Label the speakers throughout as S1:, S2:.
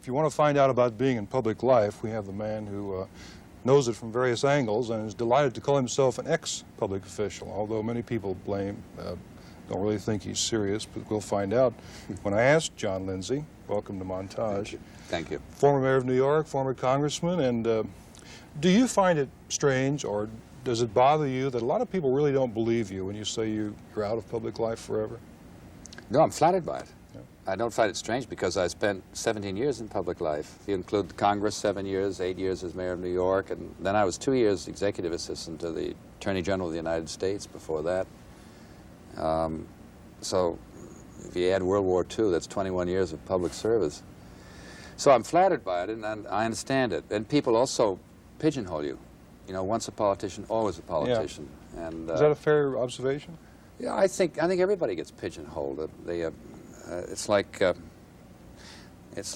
S1: If you want to find out about being in public life, we have the man who knows it from various angles and is delighted to call himself an ex-public official, although many people don't really think he's serious, but we'll find out. When I asked John Lindsay, welcome to Montage.
S2: Thank you. Thank you.
S1: Former mayor of New York, former congressman, and do you find it strange, or does it bother you that a lot of people really don't believe you when you say you're out of public life forever?
S2: No, I'm flattered by it.
S1: Yeah.
S2: I don't find it strange because I spent 17 years in public life. If you include Congress, 7 years, 8 years as mayor of New York, and then I was 2 years executive assistant to the Attorney General of the United States before that. So if you add World War II, that's 21 years of public service. So I'm flattered by it, and I understand it. And people also pigeonhole you. You know, once a politician, always a politician. Yeah. And,
S1: is that a fair observation?
S2: Yeah, I think everybody gets pigeonholed. It's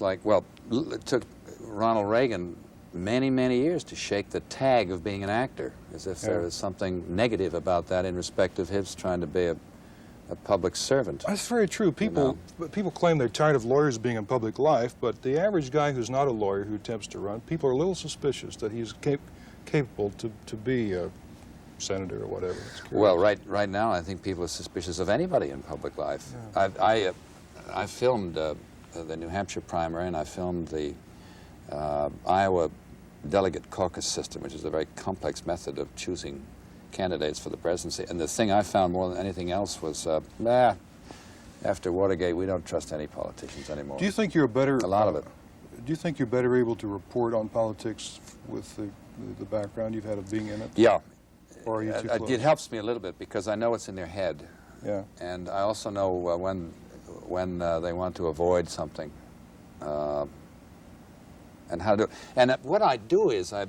S2: like, well, it took Ronald Reagan many, many years to shake the tag of being an actor, as if there was something negative about that in respect of his trying to be a public servant.
S1: That's very true. People claim they're tired of lawyers being in public life, but the average guy who's not a lawyer who attempts to run, people are a little suspicious that he's capable to be a senator or whatever.
S2: Well, right now I think people are suspicious of anybody in public life. Yeah. I filmed the New Hampshire primary, and I filmed the Iowa delegate caucus system, which is a very complex method of choosing candidates for the presidency. And the thing I found more than anything else was, after Watergate, we don't trust any politicians anymore.
S1: Do you think you're better?
S2: A lot of it.
S1: Do you think you're better able to report on politics with the background you've had of being in it?
S2: Yeah.
S1: Or are you too close?
S2: It helps me a little bit because I know what's in their head.
S1: Yeah.
S2: And I also know when they want to avoid something, and how to do it. And what I do is I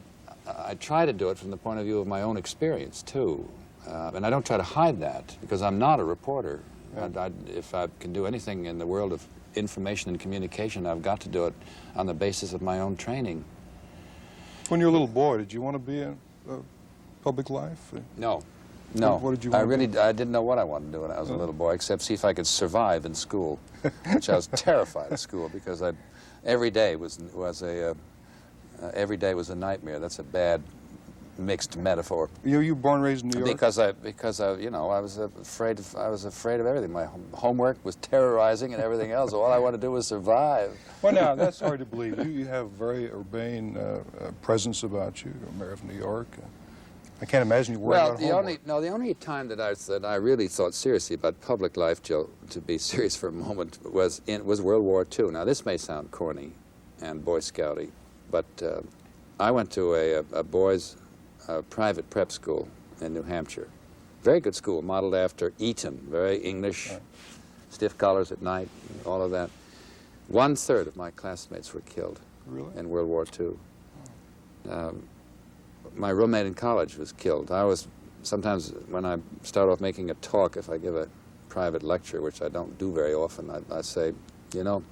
S2: try to do it from the point of view of my own experience too, and I don't try to hide that because I'm not a reporter. Yeah. If I can do anything in the world of information and communication, I've got to do it on the basis of my own training.
S1: When you were a little boy, did you want to be in public life?
S2: No. No,
S1: what did you want to do?
S2: I didn't know what I wanted to do when I was a little boy, except see if I could survive in school, which I was terrified of school because every day was a nightmare. That's a bad mixed metaphor.
S1: You were born and raised in New York?
S2: Because you know, I was afraid of everything. My homework was terrorizing and everything else. All I wanted to do was survive.
S1: Well, now that's hard to believe. You have a very urbane presence about you. You're mayor of New York. I can't imagine you worried about homework.
S2: The only time that I really thought seriously about public life, Joe, to be serious for a moment, was World War II. Now, this may sound corny and Boy Scouty, but I went to a boys' private prep school in New Hampshire. Very good school, modeled after Eton, very English, stiff collars at night, all of that. 1/3 of my classmates were killed in World War II. My roommate in college was killed. Sometimes when I start off making a talk, if I give a private lecture, which I don't do very often, I say, you know,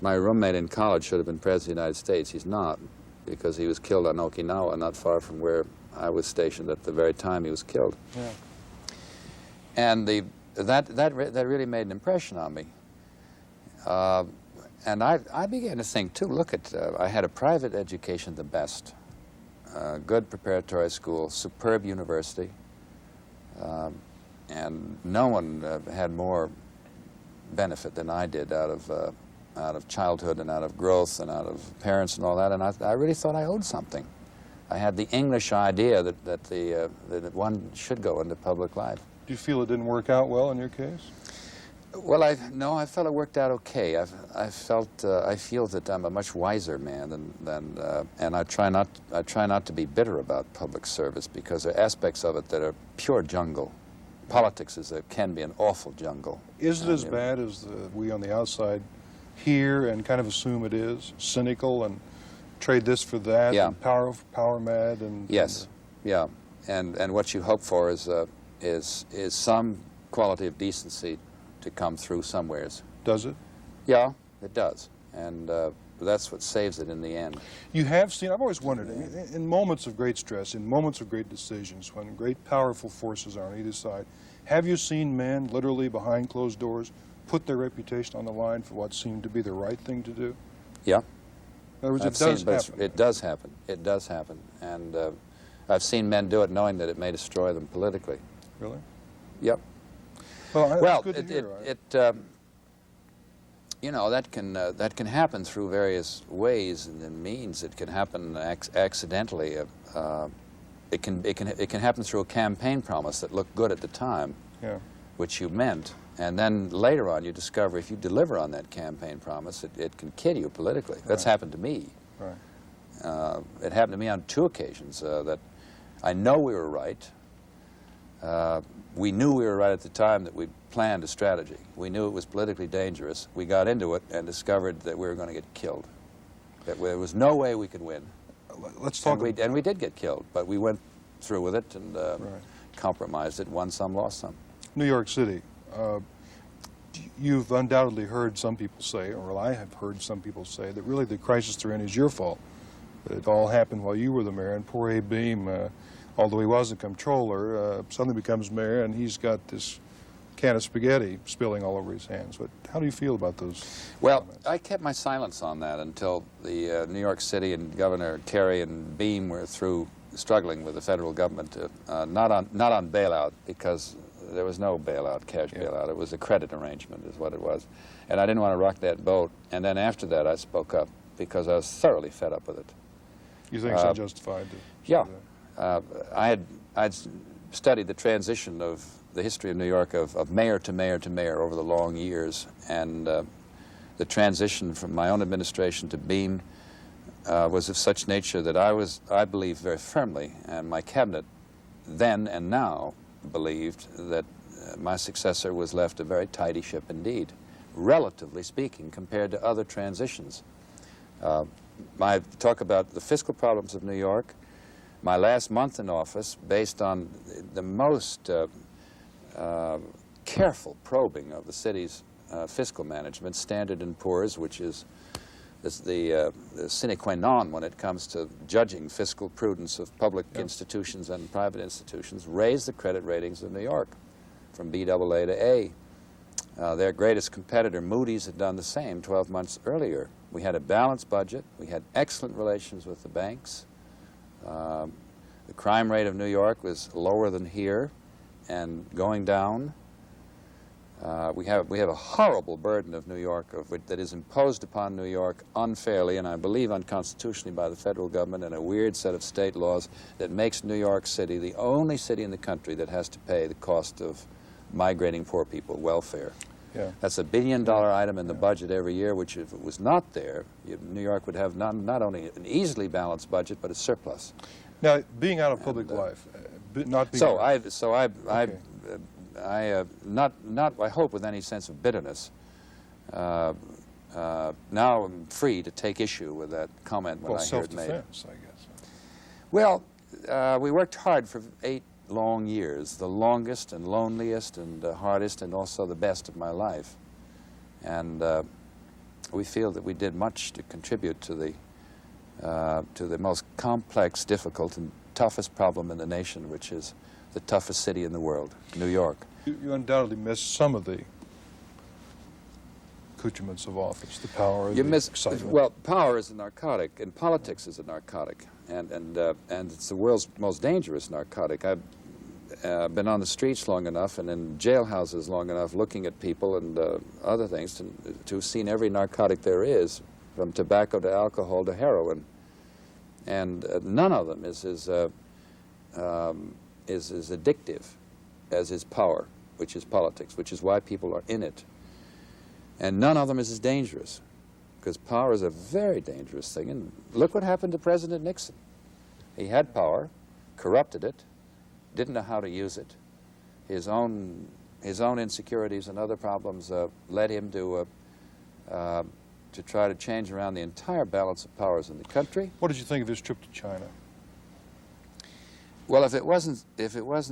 S2: my roommate in college should have been President of the United States. He's not, because he was killed on Okinawa, not far from where I was stationed at the very time he was killed.
S1: Yeah.
S2: And that really made an impression on me. And I began to think, too, look at, I had a private education, the best. Good preparatory school, superb university, and no one had more benefit than I did out of childhood and out of growth and out of parents and all that, and I really thought I owed something. I had the English idea that one should go into public life.
S1: Do you feel it didn't work out well in your case?
S2: Well, I felt it worked out okay. I feel that I'm a much wiser man and I try not to be bitter about public service because there are aspects of it that are pure jungle. Politics can be an awful jungle.
S1: Is it as bad as we on the outside hear and kind of assume it is? Cynical and trade this for that,
S2: yeah.
S1: And power mad, and
S2: yes, yeah, and what you hope for is some quality of decency to come through somewheres.
S1: Does it?
S2: Yeah, it does, and that's what saves it in the end.
S1: You have seen, I've always wondered, in moments of great stress, in moments of great decisions, when great powerful forces are on either side, have you seen men, literally behind closed doors, put their reputation on the line for what seemed to be the right thing to do?
S2: Yeah.
S1: In other words,
S2: I've
S1: it does
S2: seen, but
S1: happen.
S2: it does happen. It does happen. And I've seen men do it knowing that it may destroy them politically.
S1: Really?
S2: Yep.
S1: Well, that's
S2: Well,
S1: good to hear.
S2: you know, that can happen through various ways and means. It can happen accidentally. It can happen through a campaign promise that looked good at the time,
S1: Yeah.
S2: which you meant, and then later on you discover if you deliver on that campaign promise, it can kill you politically. That's
S1: Right.
S2: happened to me.
S1: Right.
S2: It happened to me on 2 occasions that I know we were right. We knew we were right at the time that we planned a strategy. We knew it was politically dangerous. We got into it and discovered that we were going to get killed, that there was no way we could win.
S1: Let's talk.
S2: And we did get killed, but we went through with it and
S1: Right.
S2: compromised it, won some, lost some.
S1: New York City. You've undoubtedly heard some people say, or I have heard some people say, that really the crisis they're in is your fault. That it all happened while you were the mayor, and poor Abe Beam, although he was a comptroller, suddenly becomes mayor, and he's got this can of spaghetti spilling all over his hands. But how do you feel about those
S2: Well,
S1: comments?
S2: I kept my silence on that until the New York City and Governor Kerry and Beam were through struggling with the federal government, not on bailout, because there was no bailout, cash bailout. It was a credit arrangement is what it was. And I didn't want to rock that boat. And then after that, I spoke up because I was thoroughly fed up with it.
S1: You think it's unjustified to
S2: Yeah.
S1: do that?
S2: I'd studied the transition of the history of New York of mayor to mayor to mayor over the long years, and the transition from my own administration to Beam was of such nature that I believe very firmly, and my cabinet then and now believed that my successor was left a very tidy ship indeed, relatively speaking, compared to other transitions. I talk about the fiscal problems of New York. My last month in office, based on the most careful probing of the city's fiscal management, Standard & Poor's, which is the sine qua non when it comes to judging fiscal prudence of public institutions and private institutions, raised the credit ratings of New York from BAA to A. Their greatest competitor, Moody's, had done the same 12 months earlier. We had a balanced budget. We had excellent relations with the banks. The crime rate of New York was lower than here and going down. We have a horrible burden of New York that is imposed upon New York unfairly and I believe unconstitutionally by the federal government and a weird set of state laws that makes New York City the only city in the country that has to pay the cost of migrating poor people, welfare.
S1: Yeah.
S2: That's a $1 billion item in the budget every year, which if it was not there, New York would have not only an easily balanced budget, but a surplus.
S1: Now, being out of public life, not being...
S2: So I hope with any sense of bitterness. Now I'm free to take issue with that comment when I hear it made.
S1: Self-defense, I guess.
S2: Well, we worked hard for 8 long years, the longest and loneliest and hardest and also the best of my life. And we feel that we did much to contribute to the most complex, difficult, and toughest problem in the nation, which is the toughest city in the world, New York.
S1: You undoubtedly miss some of the accoutrements of office, the power, the excitement.
S2: Well, power is a narcotic, and politics is a narcotic, and it's the world's most dangerous narcotic. I've been on the streets long enough and in jailhouses long enough looking at people and other things to have seen every narcotic there is, from tobacco to alcohol to heroin, and none of them is as addictive as is power, which is politics, which is why people are in it. And none of them is as dangerous, because power is a very dangerous thing. And look what happened to President Nixon. He had power, corrupted it, didn't know how to use it. His own insecurities and other problems led him to try to change around the entire balance of powers in the country.
S1: What did you think of his trip to China?
S2: Well, if it wasn't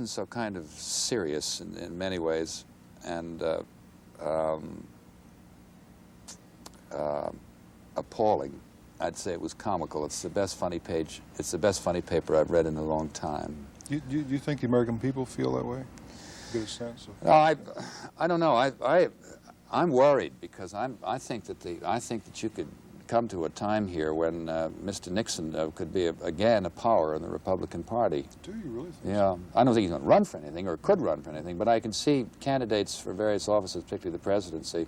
S2: so kind of serious in many ways and appalling, I'd say it was comical. It's the best funny page. It's the best funny paper I've read in a long time.
S1: Do you think the American people feel that way? Get a sense of...
S2: No, I don't know. I'm worried because I think that you could come to a time here when Mr. Nixon could be, again, a power in the Republican Party.
S1: Do you really think
S2: Yeah. I don't think he's going to run for anything or could run for anything, but I can see candidates for various offices, particularly the presidency,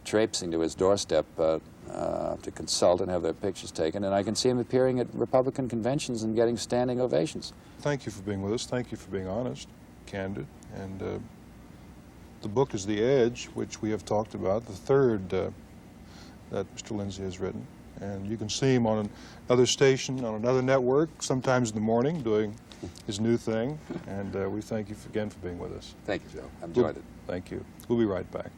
S2: traipsing to his doorstep to consult and have their pictures taken, and I can see him appearing at Republican conventions and getting standing ovations.
S1: Thank you for being with us. Thank you for being honest, candid, and the book is The Edge, which we have talked about, the third that Mr. Lindsay has written, and you can see him on another station, on another network, sometimes in the morning, doing his new thing, and we thank you again for being with us.
S2: Thank you, Joe. I enjoyed it.
S1: Thank you. We'll be right back.